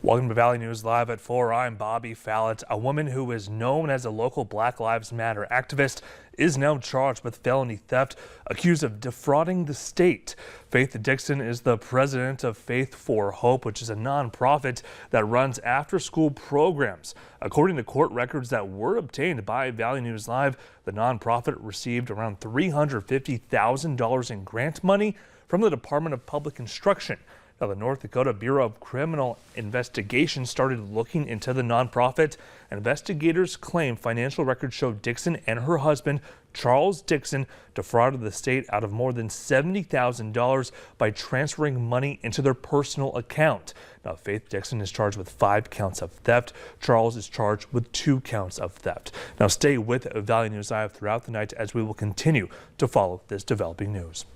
Welcome to Valley News Live at 4. I'm Bobby Fallett. A woman who is known as a local Black Lives Matter activist is now charged with felony theft, accused of defrauding the state. Faith Dixon is the president of Faith for Hope, which is a nonprofit that runs after-school programs. According to court records that were obtained by Valley News Live, the nonprofit received around $350,000 in grant money from the Department of Public Instruction. Now, the North Dakota Bureau of Criminal Investigation started looking into the nonprofit. Investigators claim financial records show Dixon and her husband, Charles Dixon, defrauded the state out of more than $70,000 by transferring money into their personal account. Now, Faith Dixon is charged with 5 counts of theft. Charles is charged with 2 counts of theft. Now, stay with Valley News Live throughout the night as we will continue to follow this developing news.